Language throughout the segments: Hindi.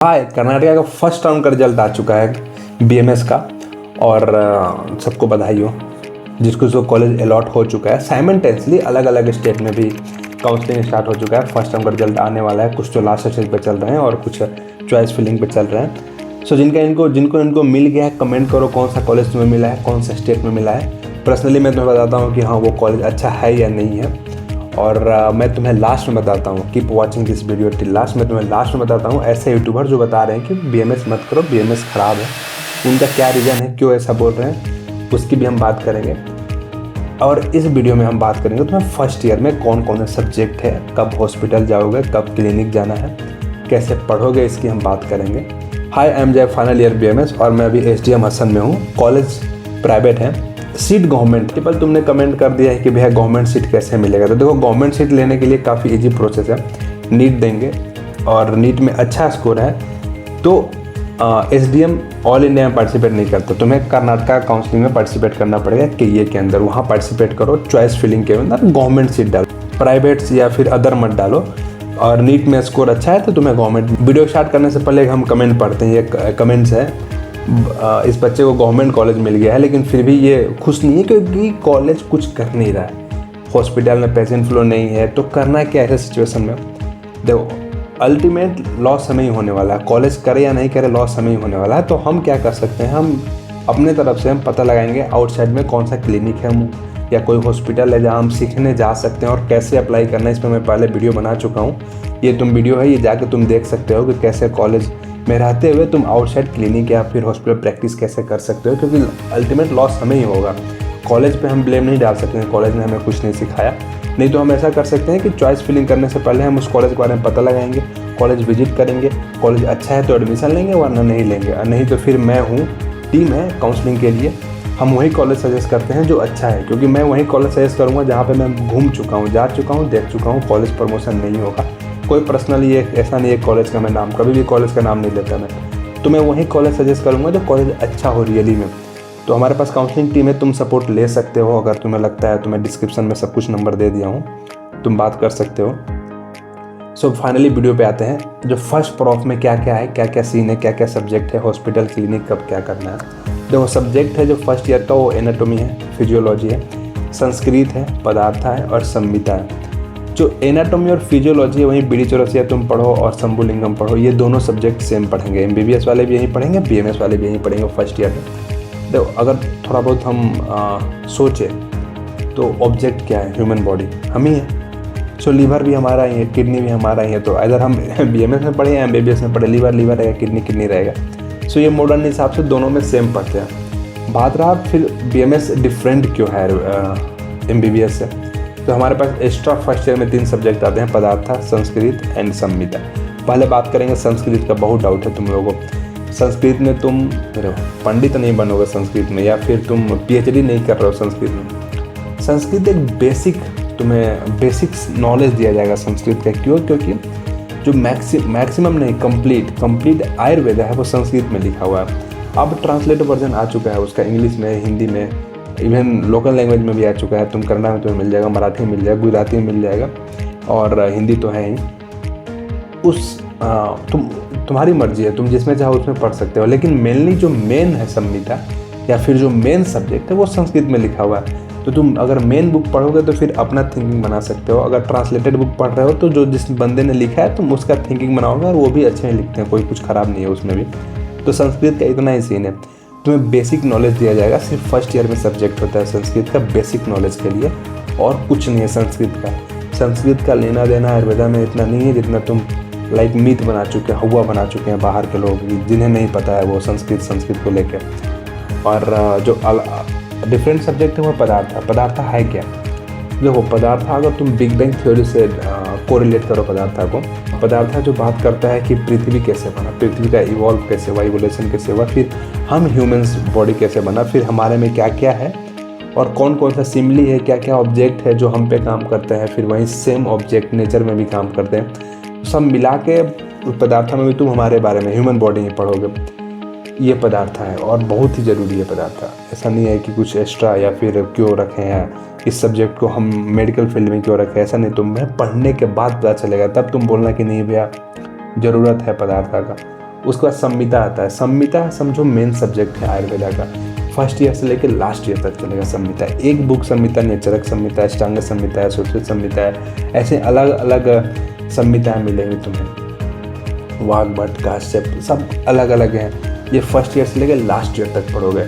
हाय, कर्नाटका का फर्स्ट राउंड का रिजल्ट आ चुका है बीएमएस का। और सबको बधाई हो जिसको जो कॉलेज अलॉट हो चुका है। साइमल्टेनियसली अलग अलग स्टेट में भी काउंसलिंग स्टार्ट हो चुका है। फर्स्ट राउंड का रिजल्ट आने वाला है। कुछ तो लास्ट स्टेज पे चल रहे हैं और कुछ चॉइस फिलिंग पे चल रहे हैं। सो जिनको इनको मिल गया है, कमेंट करो कौन सा कॉलेज तुम्हें मिला है, कौन सा स्टेट में मिला है। पर्सनली मैं तुम्हें बताता हूँ कि हाँ वो कॉलेज अच्छा है या नहीं है। और मैं तुम्हें लास्ट में बताता हूँ। Keep watching this video till last. मैं तुम्हें लास्ट में बताता हूँ ऐसे यूट्यूबर जो बता रहे हैं कि बीएमएस मत करो, बीएमएस ख़राब है, उनका क्या रीज़न है, क्यों ऐसा बोल रहे हैं, उसकी भी हम बात करेंगे। और इस वीडियो में हम बात करेंगे तुम्हें फर्स्ट ईयर में कौन कौन से सब्जेक्ट है, कब हॉस्पिटल जाओगे, कब क्लिनिक जाना है, कैसे पढ़ोगे, इसकी हम बात करेंगे। हाय, आई एम जय, फाइनल ईयर बीएमएस और मैं अभी एसडीएम हसन में हूँ। कॉलेज प्राइवेट है, सीट गवर्नमेंट। केवल तुमने कमेंट कर दिया है कि भैया गवर्नमेंट सीट कैसे मिलेगा। तो देखो, गवर्नमेंट सीट लेने के लिए काफ़ी इजी प्रोसेस है। नीट देंगे और नीट में अच्छा स्कोर है तो एसडीएम ऑल इंडिया में पार्टिसिपेट नहीं करते। तुम्हें कर्नाटका काउंसलिंग में पार्टिसिपेट करना पड़ेगा केए के अंदर। वहाँ पार्टिसिपेट करो, चॉइस फिलिंग के अंदर गवर्नमेंट सीट डालो, प्राइवेट्स या फिर अदर मत डालो। और नीट में स्कोर अच्छा है तो तुम्हें गवर्नमेंट। वीडियो स्टार्ट करने से पहले हम कमेंट पढ़ते हैं। ये कमेंट्स है, इस बच्चे को गवर्नमेंट कॉलेज मिल गया है लेकिन फिर भी ये खुश नहीं है क्योंकि कॉलेज कुछ कर नहीं रहा है। हॉस्पिटल में पेशेंट फ्लो नहीं है तो करना क्या है ऐसे सिचुएशन में। देखो, अल्टीमेट लॉस हमें ही होने वाला है। कॉलेज करे या नहीं करे, लॉस हमें ही होने वाला है। तो हम क्या कर सकते हैं, हम अपने तरफ से हम पता लगाएंगे आउटसाइड में कौन सा क्लिनिक है या कोई हॉस्पिटल है जहाँ हम सीखने जा सकते हैं और कैसे अप्लाई करना है। इस पर मैं पहले वीडियो बना चुका हूँ। ये वीडियो है, ये जाके तुम देख सकते हो कि कैसे कॉलेज में रहते हुए तुम आउटसाइड क्लिनिक या फिर हॉस्पिटल प्रैक्टिस कैसे कर सकते हो, क्योंकि अल्टीमेट लॉस हमें ही होगा। कॉलेज पे हम ब्लेम नहीं डाल सकते हैं, कॉलेज ने हमें कुछ नहीं सिखाया। नहीं तो हम ऐसा कर सकते हैं कि चॉइस फिलिंग करने से पहले हम उस कॉलेज के बारे में पता लगाएंगे, कॉलेज विजिट करेंगे, कॉलेज अच्छा है तो एडमिशन लेंगे वरना नहीं लेंगे। नहीं तो फिर मैं हूँ, टीम है काउंसलिंग के लिए, हम वही कॉलेज सजेस्ट करते हैं जो अच्छा है। क्योंकि मैं वही कॉलेज सजेस्ट करूँगा जहाँ पर मैं घूम चुका हूँ, जा चुका हूँ, देख चुका हूँ। कॉलेज प्रमोशन नहीं होगा। कोई पर्सनली ऐसा नहीं है कॉलेज का मैं नाम, कभी भी कॉलेज का नाम नहीं लेता मैं। तो मैं वही कॉलेज सजेस्ट करूँगा जो कॉलेज अच्छा हो रियली में। तो हमारे पास काउंसलिंग टीम है, तुम सपोर्ट ले सकते हो। अगर तुम्हें लगता है, तुम्हें डिस्क्रिप्शन में सब कुछ नंबर दे दिया हूँ, तुम बात कर सकते हो। सो फाइनली वीडियो पे आते हैं। जो फर्स्ट प्रॉफ में क्या क्या है, क्या क्या सीन है, क्या क्या सब्जेक्ट है, हॉस्पिटल क्लिनिक कब क्या करना है। देखो, सब्जेक्ट है जो फर्स्ट ईयर का वो एनाटॉमी है, फिजियोलॉजी है, संस्कृत है, पदार्थ है और संहिता है। जो एनाटॉमी और फिजियोलॉजी है वहीं बीडी चौरसिया तुम पढ़ो और शंभुलिंगम पढ़ो। ये दोनों सब्जेक्ट सेम पढ़ेंगे। एमबीबीएस वाले भी यहीं पढ़ेंगे, बीएमएस वाले भी यहीं पढ़ेंगे फर्स्ट ईयर में। देखो, अगर थोड़ा बहुत हम सोचें तो ऑब्जेक्ट क्या है, ह्यूमन बॉडी हम ही है। सो लीवर भी हमारा ही है, किडनी भी हमारा ही है। तो अगर हम बीएमएस में पढ़े या एमबीबीएस में पढ़े, लीवर रहेगा, किडनी रहेगा। सो ये मॉडर्न हिसाब से दोनों में सेम पढ़ते हैं। बात रहा फिर बीएमएस डिफरेंट क्यों है एमबीबीएस से, तो हमारे पास एक्स्ट्रा फर्स्ट ईयर में 3 सब्जेक्ट आते हैं, पदार्थ, संस्कृत एंड संहिता। पहले बात करेंगे संस्कृत का। बहुत डाउट है तुम लोगों को, संस्कृत में तुम पंडित नहीं बनोगे संस्कृत में, या फिर तुम पीएचडी नहीं कर रहे हो संस्कृत में। संस्कृत एक बेसिक, तुम्हें बेसिक नॉलेज दिया जाएगा संस्कृत का। क्यों? क्योंकि जो मैक्सिमम नहीं, कंप्लीट आयुर्वेद है वो संस्कृत में लिखा हुआ है। अब ट्रांसलेट वर्जन आ चुका है उसका, इंग्लिश में, हिंदी में, इवन लोकल लैंग्वेज में भी आ चुका है। तुम कन्नड़ा में तुम्हें मिल जाएगा, मराठी में मिल जाएगा, गुजराती में मिल जाएगा और हिंदी तो है ही। तुम्हारी मर्जी है, तुम जिसमें चाहो उसमें पढ़ सकते हो। लेकिन मेनली जो मेन है संहिता या फिर जो मेन सब्जेक्ट है वो संस्कृत में लिखा हुआ है। तो तुम अगर मेन बुक पढ़ोगे तो फिर अपना थिंकिंग बना सकते हो। अगर ट्रांसलेटेड बुक पढ़ रहे हो तो जो जिस बंदे ने लिखा है तुम उसका थिंकिंग बनाओगे, और वो भी अच्छे ही लिखते हैं, कोई कुछ ख़राब नहीं है उसमें भी। तो संस्कृत का इतना ही सीन है। तुम्हें बेसिक नॉलेज दिया जाएगा, सिर्फ फर्स्ट ईयर में सब्जेक्ट होता है संस्कृत का, बेसिक नॉलेज के लिए, और कुछ नहीं है संस्कृत का लेना देना आयुर्वेदा में इतना नहीं है जितना तुम लाइक मीत बना चुके हैं, हवा बना चुके हैं बाहर के लोग, जिन्हें नहीं पता है वो संस्कृत को लेकर। और जो डिफरेंट सब्जेक्ट है वो पदार्थ है क्या। देखो, पदार्थ अगर तुम बिग बैंग थ्योरी से कोरिलेट करो पदार्थ जो बात करता है कि पृथ्वी कैसे बना, पृथ्वी का इवॉल्व कैसे हुआ, इवोल्यूशन कैसे हुआ, फिर हम ह्यूमंस बॉडी कैसे बना, फिर हमारे में क्या क्या है और कौन कौन सा सिमिली है, क्या क्या ऑब्जेक्ट है जो हम पे काम करते हैं, फिर वहीं सेम ऑब्जेक्ट नेचर में भी काम करते हैं। सब मिला के पदार्थ में भी तुम हमारे बारे में, ह्यूमन बॉडी ही पढ़ोगे। ये पदार्थ है और बहुत ही ज़रूरी है पदार्थ। ऐसा नहीं है कि कुछ एक्स्ट्रा या फिर क्यों रखे हैं इस सब्जेक्ट को हम मेडिकल फील्ड में क्यों रखें, ऐसा नहीं। तुम्हें पढ़ने के बाद पता चलेगा, तब तुम बोलना कि नहीं भैया ज़रूरत है पदार्थ का। उसके बाद संहिता आता है। संहिता समझो मेन सब्जेक्ट है आयुर्वेदा का, फर्स्ट ईयर से लेकर लास्ट ईयर तक चलेगा संहिता। एक बुक संहिता नहीं है, चरक संहिता है, अष्टांग संहिता है, सुश्रुत संहिता है, ऐसे अलग अलग संहिताएँ मिलेंगी तुम्हें। वाघ, भट्ट, काश्यप सब अलग अलग हैं। ये फर्स्ट ईयर से लेकर लास्ट ईयर तक पढ़ोगे।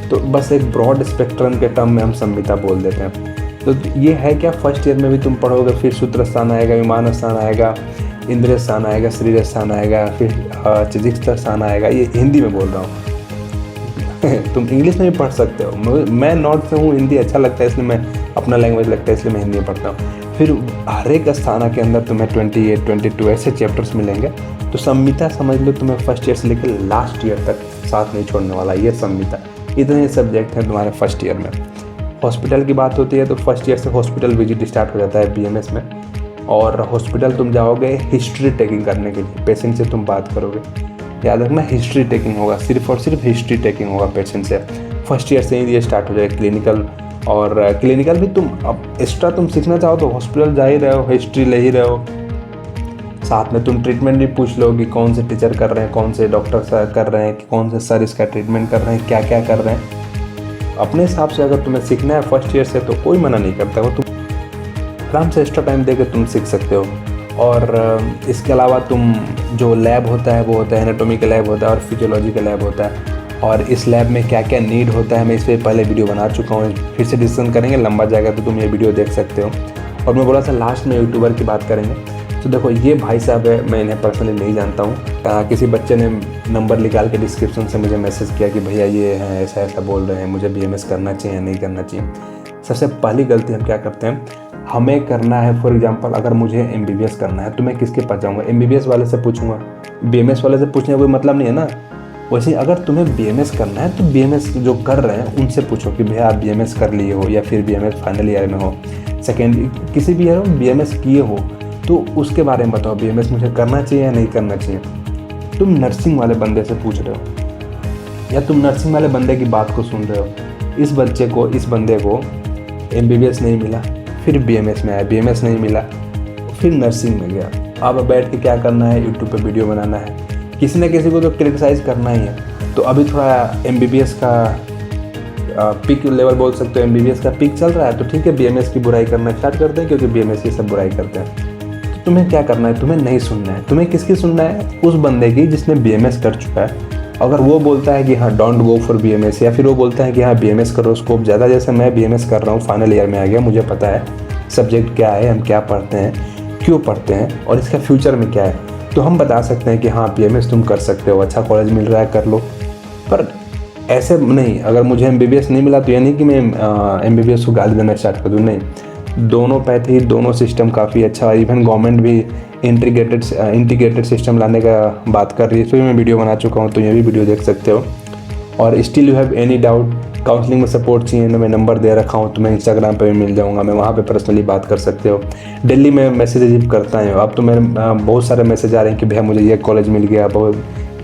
तो बस एक ब्रॉड स्पेक्ट्रम के टर्म में हम संहिता बोल देते हैं। तो ये है क्या, फर्स्ट ईयर में भी तुम पढ़ोगे, फिर सूत्र स्थान आएगा, विमान स्थान आएगा, इंद्रिय स्थान आएगा, शरीर स्थान आएगा, फिर चिकित्सा स्थान आएगा। ये हिंदी में बोल रहा हूँ तुम इंग्लिश में भी पढ़ सकते हो। मैं नॉर्थ से हूँ, हिंदी अच्छा लगता है इसलिए मैं, अपना लैंग्वेज लगता है इसलिए मैं हिंदी में पढ़ता हूँ। फिर हर एक स्थान के अंदर तुम्हें 28, 22 ऐसे चैप्टर्स मिलेंगे। तो संहिता समझ लो तुम्हें फर्स्ट ईयर से लेकर लास्ट ईयर तक साथ नहीं छोड़ने वाला ये संहिता। इतने सब्जेक्ट हैं तुम्हारे फर्स्ट ईयर में। हॉस्पिटल की बात होती है तो फर्स्ट ईयर से हॉस्पिटल विजिट स्टार्ट हो जाता है बीएमएस में। और हॉस्पिटल तुम जाओगे हिस्ट्री टेकिंग करने के लिए, पेशेंट से तुम बात करोगे। याद रखना हिस्ट्री टेकिंग होगा, सिर्फ और सिर्फ हिस्ट्री टेकिंग होगा पेशेंट से। फर्स्ट ईयर से ही ये स्टार्ट हो जाएगा क्लिनिकल। और क्लिनिकल भी तुम अब एक्स्ट्रा तुम सीखना चाहो तो हॉस्पिटल जा ही रहे हो, हिस्ट्री ले ही रहे हो। साथ में तुम ट्रीटमेंट भी पूछ लो कि कौन से टीचर कर रहे हैं, कौन से डॉक्टर कर रहे हैं, कि कौन से सर इसका ट्रीटमेंट कर रहे हैं, क्या क्या कर रहे हैं। अपने हिसाब से अगर तुम्हें सीखना है फर्स्ट ईयर से तो कोई मना नहीं करता हो, तुम आराम से एक्स्ट्रा टाइम देकर तुम सीख सकते हो। और इसके अलावा तुम जो लैब होता है वो होता है एनाटॉमी का लैब होता है और फिजियोलॉजी का लैब होता है। और इस लैब में क्या क्या नीड होता है मैं इस पर पहले वीडियो बना चुका हूँ, फिर से डिस्कशन करेंगे, लंबा जाएगा तो तुम ये वीडियो देख सकते हो। और मैं बोला था लास्ट में यूट्यूबर की बात करेंगे। तो देखो ये भाई साहब है, मैं इन्हें पर्सनली नहीं जानता हूँ। किसी बच्चे ने नंबर निकाल के डिस्क्रिप्शन से मुझे मैसेज किया कि भैया ये हैं ऐसा ऐसा बोल रहे हैं, मुझे बीएमएस करना चाहिए या नहीं करना चाहिए। सबसे पहली गलती हम क्या करते हैं, हमें करना है फॉर एग्जांपल अगर मुझे एमबीबीएस करना है तो मैं किसके पास जाऊँगा, एमबीबीएस वाले से पूछूंगा। बीएमएस वाले से पूछने का कोई मतलब नहीं है ना। वैसे अगर तुम्हें बीएमएस करना है तो बीएमएस जो कर रहे हैं उनसे पूछो कि भैया आप बीएमएस कर लिए हो या फिर बीएमएस फाइनल ईयर में हो, सेकेंड किसी भी ईयर में बीएमएस किए हो तो उसके बारे में बताओ, बीएमएस मुझे करना चाहिए या नहीं करना चाहिए। तुम नर्सिंग वाले बंदे से पूछ रहे हो या तुम नर्सिंग वाले बंदे की बात को सुन रहे हो। इस बंदे को एमबीबीएस नहीं मिला, फिर बीएमएस में आया, बीएमएस नहीं मिला, फिर नर्सिंग में गया। अब बैठ के क्या करना है, यूट्यूब पे वीडियो बनाना है, किसी न किसी को तो क्रिटिसाइज़ करना ही है। तो अभी थोड़ा एमबीबीएस का पीक लेवल बोल सकते हो, एमबीबीएस का पीक चल रहा है तो ठीक है बीएमएस की बुराई करना स्टार्ट करते हैं, क्योंकि बीएमएस की सब बुराई करते हैं। तुम्हें क्या करना है, तुम्हें नहीं सुनना है। तुम्हें किसकी सुनना है, उस बंदे की जिसने बीएमएस कर चुका है। अगर वो बोलता है कि हाँ डोंट गो फॉर बीएमएस, या फिर वो बोलता है कि हाँ बीएमएस करो, स्कोप ज़्यादा, जैसे मैं बीएमएस कर रहा हूँ, फाइनल ईयर में आ गया, मुझे पता है सब्जेक्ट क्या है, हम क्या पढ़ते हैं, क्यों पढ़ते हैं और इसका फ्यूचर में क्या है, तो हम बता सकते हैं कि हाँ बीएमएस तुम कर सकते हो, अच्छा कॉलेज मिल रहा है कर लो। पर ऐसे नहीं, अगर मुझे एमबीबीएस नहीं मिला तो ये नहीं कि मैं एमबीबीएस को गाली देना स्टार्ट कर दूँ, नहीं। दोनों पैथी, दोनों सिस्टम काफ़ी अच्छा है। इवन गवर्नमेंट भी इंटीग्रेटेड सिस्टम लाने का बात कर रही है, तो मैं वीडियो बना चुका हूँ, तो ये भी वीडियो देख सकते हो। और still you have any doubt, counselling में सपोर्ट चाहिए ना, मैं नंबर दे रखा हूँ, तुम्हें इंस्टाग्राम पे भी मिल जाऊँगा, मैं वहाँ पे पर्सनली बात कर सकते हो। दिल्ली में मैसेज रिसीव करता हूँ, अब तो मेरे बहुत सारे मैसेज आ रहे हैं कि भैया मुझे ये कॉलेज मिल गया,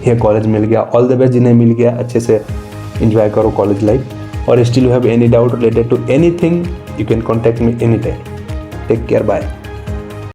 ये कॉलेज मिल गया। ऑल द बेस्ट जिन्हें मिल गया, अच्छे से इंजॉय करो कॉलेज लाइफ। और still you have any doubt related to anything, you can contact me anytime. Take care, bye.